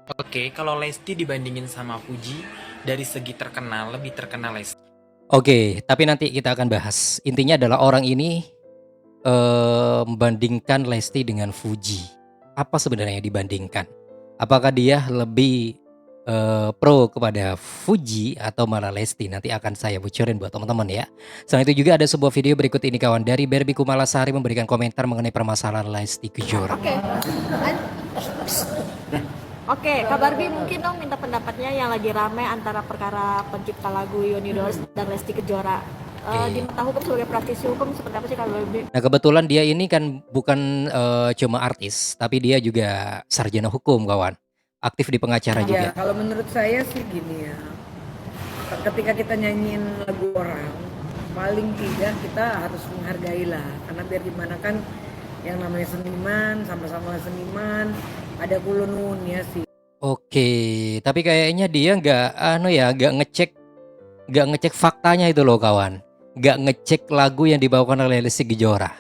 Oke, kalau Lesti dibandingin sama Fuji, dari segi terkenal, lebih terkenal Lesti. Oke, tapi nanti kita akan bahas. Intinya adalah orang ini membandingkan Lesti dengan Fuji. Apa sebenarnya yang dibandingkan? Apakah dia lebih pro kepada Fuji atau malah Lesti? Nanti akan saya bocorin buat teman-teman ya. Selain itu juga ada sebuah video berikut ini kawan dari Barbie Kumalasari memberikan komentar mengenai permasalahan Lesti Kejora. Oke, Oke, Kak Barbie mungkin dong minta pendapatnya yang lagi rame antara perkara pencipta lagu Yoni Doris dan Lesti Kejora. Di Oke. mata hukum sebagai praktisi hukum seperti apa sih Kak Barbie? Nah kebetulan dia ini kan bukan cuma artis, tapi dia juga sarjana hukum kawan. Aktif di pengacara Ya, juga. kalau menurut saya sih gini ya, ketika kita nyanyiin lagu orang, paling tidak kita harus menghargai lah, karena biar gimana kan yang namanya seniman, sama-sama seniman, ada kulunnya sih. Oke, tapi kayaknya dia nggak nggak ngecek faktanya itu loh kawan. Nggak ngecek lagu yang dibawakan oleh Lesti Kejora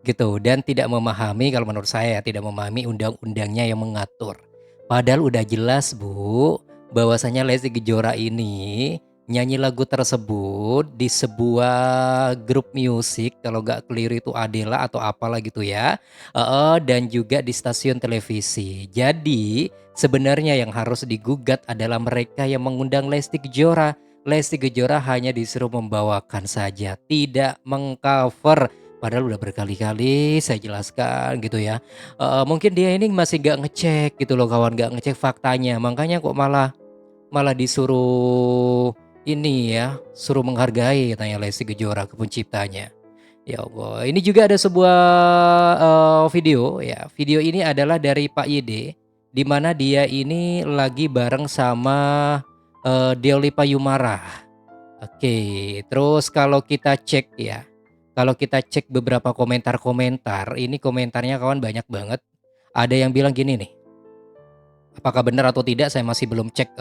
gitu dan tidak memahami kalau menurut saya tidak memahami undang-undangnya yang mengatur. Padahal udah jelas Bu, bahwasanya Lesti Kejora ini nyanyi lagu tersebut di sebuah grup musik kalau nggak keliru itu Adela atau apalah gitu ya. Dan juga di stasiun televisi. Jadi sebenarnya yang harus digugat adalah mereka yang mengundang Lesti Kejora. Lesti Kejora hanya disuruh membawakan saja, tidak mengcover. Padahal udah berkali-kali saya jelaskan gitu ya. Mungkin dia ini masih nggak ngecek gitu loh kawan, nggak ngecek faktanya. Makanya kok malah malah disuruh ini ya, suruh menghargai katanya Lesti Kejora ke penciptanya. Ya Allah, ini juga ada sebuah video ya. Video ini adalah dari Pak Yede, di mana dia ini lagi bareng sama Deoli Payumara. Oke, terus kalau kita cek ya, kalau kita cek beberapa komentar-komentar, ini komentarnya kawan banyak banget. Ada yang bilang gini nih, apakah benar atau tidak saya masih belum cek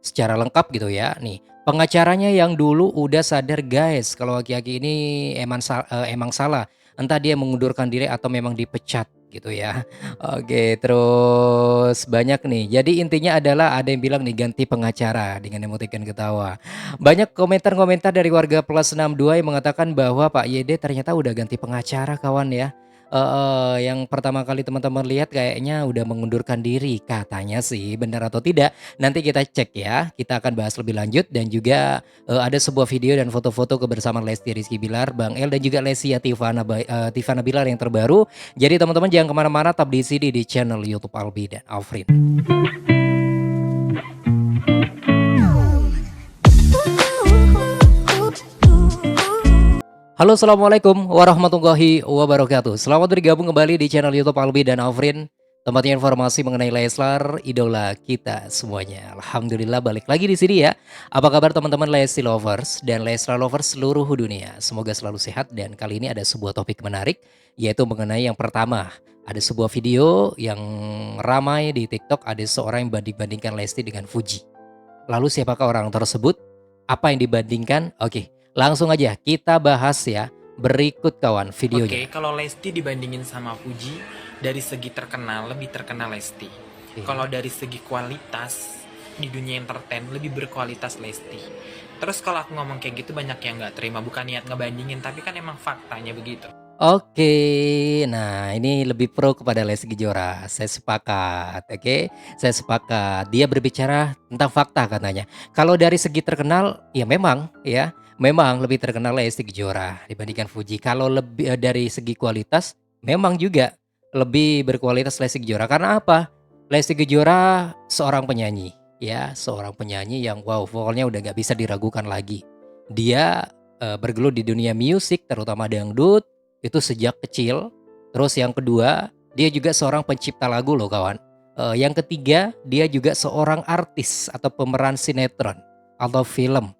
secara lengkap gitu ya. Nih, pengacaranya yang dulu udah sadar guys kalau Aki-Aki ini emang salah. Entah dia mengundurkan diri atau memang dipecat gitu ya. Oke, terus banyak nih. Jadi intinya adalah ada yang bilang nih ganti pengacara dengan emoticon ketawa. Banyak komentar-komentar dari warga plus 62 yang mengatakan bahwa Pak YD ternyata udah ganti pengacara kawan ya. Yang pertama kali teman-teman lihat kayaknya udah mengundurkan diri katanya sih, benar atau tidak nanti kita cek ya. Kita akan bahas lebih lanjut dan juga ada sebuah video dan foto-foto kebersamaan Lesti Rizky Bilar, Bang El dan juga Lesia Tivana Bilar yang terbaru. Jadi teman-teman jangan kemana-mana, tetap di sini di channel YouTube Albi dan Alfrin. Halo, assalamualaikum warahmatullahi wabarakatuh. Selamat bergabung kembali di channel YouTube Albi dan Alfrin. Tempatnya informasi mengenai Leslar, idola kita semuanya. Alhamdulillah balik lagi di sini ya. Apa kabar teman-teman Lesti lovers dan Leslar lovers seluruh dunia? Semoga selalu sehat dan kali ini ada sebuah topik menarik yaitu mengenai yang pertama. Ada sebuah video yang ramai di TikTok, ada seorang yang banding-bandingkan Lesti dengan Fuji. Lalu siapakah orang tersebut? Apa yang dibandingkan? Oke, langsung aja kita bahas ya. Berikut kawan videonya. Oke, kalau Lesti dibandingin sama Fuji, dari segi terkenal, lebih terkenal Lesti. Oke. Kalau dari segi kualitas, di dunia entertain, lebih berkualitas Lesti. Terus kalau aku ngomong kayak gitu banyak yang nggak terima, bukan niat ngebandingin, tapi kan emang faktanya begitu. Oke, nah ini lebih pro kepada Lesti Kejora. Saya sepakat, oke. Saya sepakat. Dia berbicara tentang fakta katanya. Kalau dari segi terkenal, ya, memang lebih terkenal Lesti Kejora dibandingkan Fuji. Kalau lebih dari segi kualitas, memang juga lebih berkualitas Lesti Kejora. Karena apa? Lesti Kejora seorang penyanyi, ya, seorang penyanyi yang wow, vokalnya udah gak bisa diragukan lagi. Dia bergelut di dunia musik, terutama dangdut itu sejak kecil. Terus yang kedua, dia juga seorang pencipta lagu loh kawan. Yang ketiga, dia juga seorang artis atau pemeran sinetron atau film.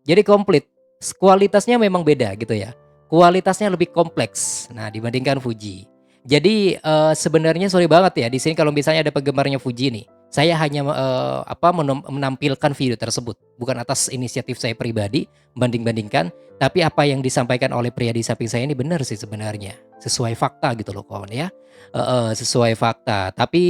Jadi komplit. Kualitasnya memang beda gitu ya. Kualitasnya lebih kompleks. Nah, dibandingkan Fuji. Jadi sebenarnya sorry banget ya di sini kalau misalnya ada penggemarnya Fuji nih. Saya hanya menampilkan video tersebut, bukan atas inisiatif saya pribadi banding-bandingkan, tapi apa yang disampaikan oleh pria di samping saya ini benar sih sebenarnya, sesuai fakta gitu loh kawan ya. Sesuai fakta. Tapi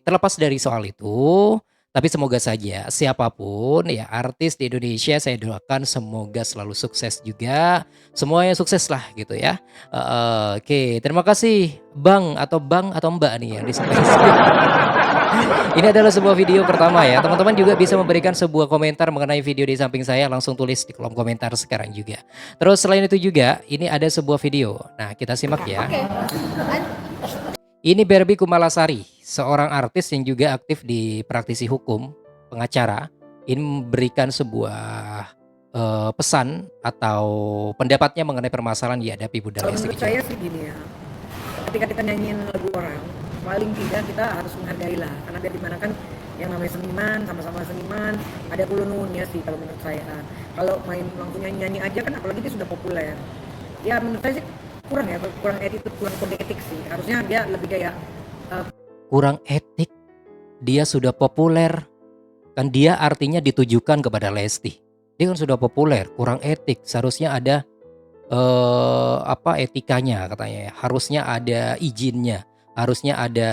terlepas dari soal itu, tapi semoga saja siapapun ya artis di Indonesia saya doakan semoga selalu sukses juga, semuanya sukses lah gitu ya. Oke, terima kasih Bang atau Mbak nih yang disampaikan. Ini adalah sebuah video pertama ya. Teman-teman juga bisa memberikan sebuah komentar mengenai video di samping saya, langsung tulis di kolom komentar sekarang juga. Terus selain itu juga, ini ada sebuah video. Nah, kita simak ya. Oke. Ini Barbie Kumalasari, seorang artis yang juga aktif di praktisi hukum, pengacara. Ini memberikan sebuah pesan atau pendapatnya mengenai permasalahan dihadapi Bunda Kalau Lesti menurut Kejora. saya sih gini ya, ketika kita nyanyiin lagu orang, paling tidak kita harus menghargai lah, karena biar gimana kan yang namanya seniman, sama-sama seniman, ada ulun-ulunnya sih kalau menurut saya. Kalau main langsung nyanyi-nyanyi aja kan, apalagi dia sudah populer, ya menurut saya sih kurang ya, kurang attitude, kurang kode etik sih. Harusnya dia lebih kayak Kurang etik, dia sudah populer. Kan dia artinya ditujukan kepada Lesti. Dia kan sudah populer, kurang etik. Seharusnya ada etikanya katanya ya. Harusnya ada izinnya. Harusnya ada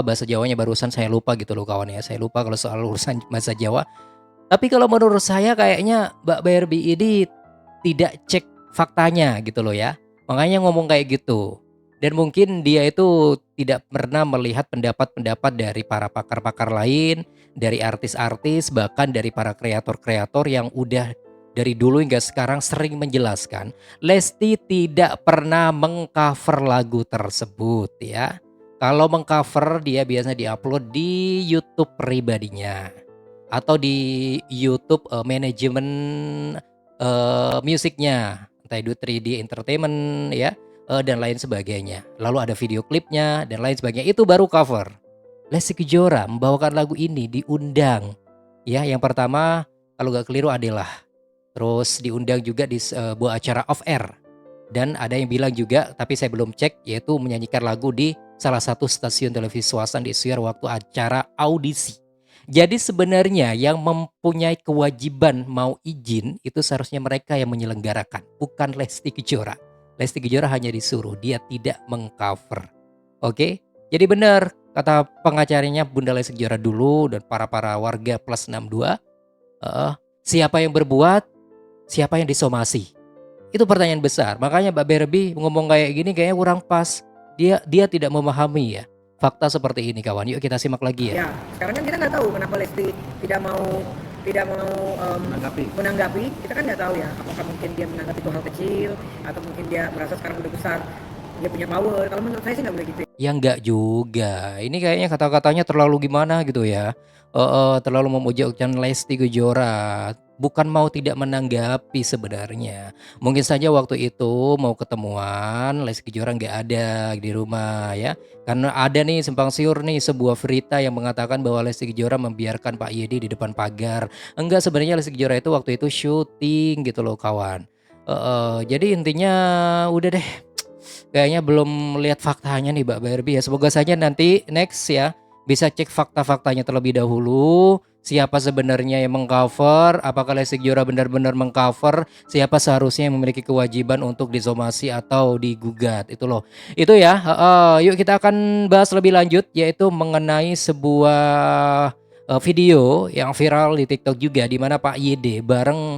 bahasa Jawanya barusan saya lupa gitu loh kawan ya. Saya lupa kalau soal urusan bahasa Jawa. Tapi kalau menurut saya kayaknya Mbak Barbie ini tidak cek faktanya gitu loh ya. Makanya ngomong kayak gitu. Dan mungkin dia itu tidak pernah melihat pendapat-pendapat dari para pakar-pakar lain, dari artis-artis, bahkan dari para kreator-kreator yang udah dari dulu hingga sekarang sering menjelaskan Lesti tidak pernah mengcover lagu tersebut ya. Kalau mengcover dia biasanya diupload di YouTube pribadinya atau di YouTube manajemen musiknya, entah itu 3D Entertainment ya, dan lain sebagainya. Lalu ada video klipnya dan lain sebagainya, itu baru cover. Lesti Kejora membawakan lagu ini diundang ya, yang pertama kalau gak keliru adalah, terus diundang juga di sebuah acara off air, dan ada yang bilang juga tapi saya belum cek, yaitu menyanyikan lagu di salah satu stasiun televisi swasta di siar waktu acara audisi. Jadi sebenarnya yang mempunyai kewajiban mau izin itu seharusnya mereka yang menyelenggarakan, bukan Lesti Kejora. Lesti Kejora hanya disuruh, dia tidak mengcover. Oke? Jadi benar kata pengacaranya Bunda Lesti Kejora dulu dan para warga plus 62, siapa yang berbuat, siapa yang disomasi. Itu pertanyaan besar. Makanya Mbak Barbie ngomong kayak gini kayaknya kurang pas. Dia tidak memahami ya fakta seperti ini kawan. Yuk kita simak lagi ya. ya sekarang kan kita nggak tahu kenapa Lesti tidak mau menanggapi. Kita kan nggak tahu ya, apakah mungkin dia menanggapi itu hal kecil atau mungkin dia merasa sekarang udah besar, dia punya power. Kalau menurut saya sih nggak boleh gitu. Ya enggak juga. Ini kayaknya kata-katanya terlalu gimana gitu ya. Terlalu memuji-ujikan Lesti Kejora. Bukan mau tidak menanggapi sebenarnya. Mungkin saja waktu itu mau ketemuan, Lesti Kejora nggak ada di rumah ya. Karena ada nih simpang siur nih sebuah berita yang mengatakan bahwa Lesti Kejora membiarkan Pak Yedi di depan pagar. Enggak, sebenarnya Lesti Kejora itu waktu itu syuting gitu loh kawan. Jadi intinya udah deh. Kayaknya belum lihat faktanya nih Mbak Barbie ya. Semoga saja nanti next ya bisa cek fakta-faktanya terlebih dahulu. Siapa sebenarnya yang mengcover, apakah Lesti Kejora benar-benar mengcover, siapa seharusnya yang memiliki kewajiban untuk disomasi atau digugat, itu loh. Itu ya, yuk kita akan bahas lebih lanjut, yaitu mengenai sebuah video yang viral di TikTok juga, di mana Pak YD bareng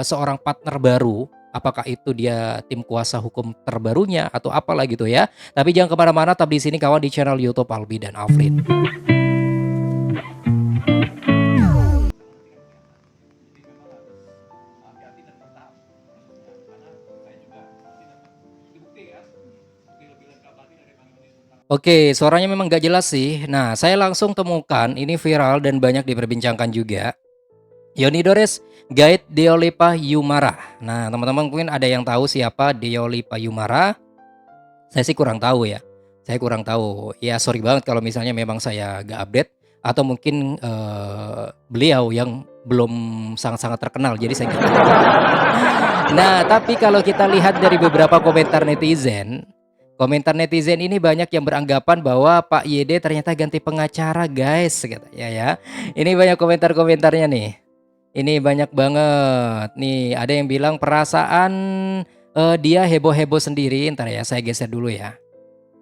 seorang partner baru. Apakah itu dia tim kuasa hukum terbarunya atau apalah gitu ya. Tapi jangan kemana-mana, tetap di sini kawan di channel YouTube Albi dan Afrin. Oke, suaranya memang gak jelas sih. Nah, saya langsung temukan ini viral dan banyak diperbincangkan juga. Yoni Dores guide Deolipa Yumara. Nah, teman-teman mungkin ada yang tahu siapa Deolipa Yumara? Saya sih kurang tahu ya. Saya kurang tahu. Ya sorry banget kalau misalnya memang saya gak update. Atau mungkin beliau yang belum sangat-sangat terkenal. Jadi saya gak tahu. Nah, tapi kalau kita lihat dari beberapa komentar netizen, Komentar netizen ini banyak yang beranggapan bahwa Pak YD ternyata ganti pengacara guys, katanya ya. Ini banyak komentar-komentarnya nih. Ini banyak banget. Nih, ada yang bilang perasaan dia heboh-heboh sendiri. Entar ya, saya geser dulu ya.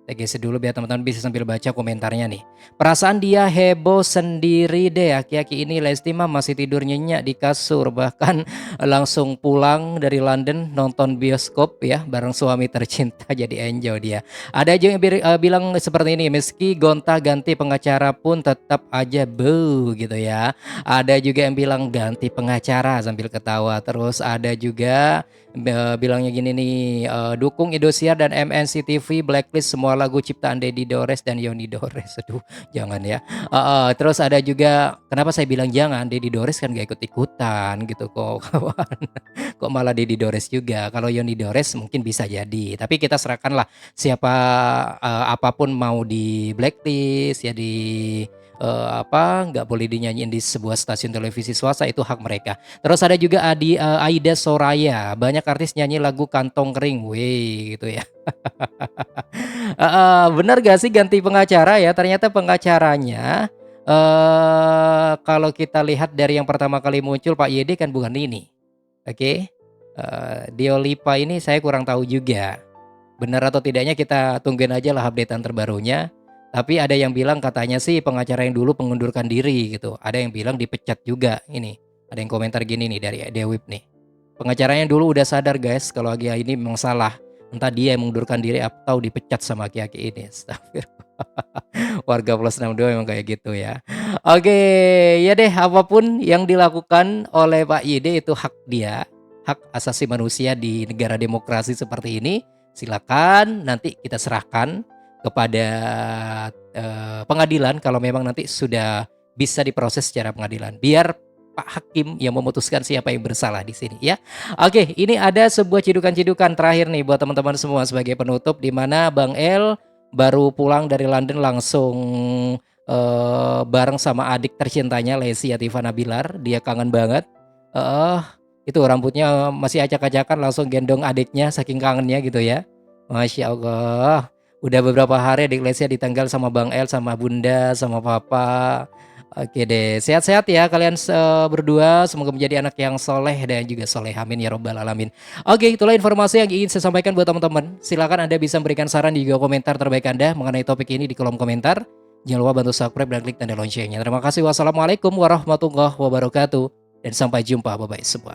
Saya geser dulu biar teman-teman bisa sambil baca komentarnya nih. Perasaan dia heboh sendiri deh. Aki-aki ini Lesti mah masih tidur nyenyak di kasur. Bahkan langsung pulang dari London nonton bioskop ya bareng suami tercinta, jadi enjoy dia. Ada juga yang bilang seperti ini, meski gonta ganti pengacara pun tetap aja bu gitu ya. Ada juga yang bilang ganti pengacara sambil ketawa. Terus ada juga bilangnya gini nih, dukung Indosiar dan MNC TV blacklist semua lagu ciptaan Dedi Dores dan Yoni Dores. Aduh, jangan ya. Terus ada juga, kenapa saya bilang jangan, Dedi Dores kan gak ikut-ikutan gitu kok kawan. Kok malah Dedi Dores juga. Kalau Yoni Dores mungkin bisa jadi, tapi kita serahkanlah siapa, apapun mau di blacklist ya, di nggak boleh dinyanyiin di sebuah stasiun televisi swasta, itu hak mereka. Terus ada juga Aida Soraya, banyak artis nyanyi lagu kantong kering, weh gitu ya. Benar gak sih ganti pengacara ya? Ternyata pengacaranya kalau kita lihat dari yang pertama kali muncul Pak YD kan bukan ini, oke? Diolipa ini saya kurang tahu juga. Benar atau tidaknya kita tungguin aja lah updatean terbarunya. Tapi ada yang bilang katanya sih pengacara yang dulu mengundurkan diri gitu. Ada yang bilang dipecat juga ini. Ada yang komentar gini nih dari Dewip nih. Pengacaranya dulu udah sadar guys kalau Aki ini memang salah. Entah dia yang mengundurkan diri atau dipecat sama Aki ini. Astagfirullah. Warga plus 62 memang kayak gitu ya. Oke, ya deh, apapun yang dilakukan oleh Pak YD itu hak dia. Hak asasi manusia di negara demokrasi seperti ini. Silakan nanti kita serahkan kepada pengadilan kalau memang nanti sudah bisa diproses secara pengadilan. Biar Pak Hakim yang memutuskan siapa yang bersalah di sini ya. Oke, ini ada sebuah cidukan-cidukan terakhir nih buat teman-teman semua sebagai penutup, di mana Bang El baru pulang dari London langsung bareng sama adik tercintanya Lesti Atifana Bilar. Dia kangen banget. Itu rambutnya masih acak-acakan, langsung gendong adiknya saking kangennya gitu ya. Masya Allah. Udah beberapa hari adik Lesya ditanggal sama Bang El, sama Bunda, sama Papa. Oke deh, sehat-sehat ya kalian berdua. Semoga menjadi anak yang soleh dan juga soleh. Amin ya robbal alamin. Oke, itulah informasi yang ingin saya sampaikan buat teman-teman. Silakan Anda bisa memberikan saran di juga komentar terbaik Anda mengenai topik ini di kolom komentar. Jangan lupa bantu subscribe dan klik tanda loncengnya. Terima kasih. Wassalamualaikum warahmatullahi wabarakatuh. Dan sampai jumpa, bye-bye semua.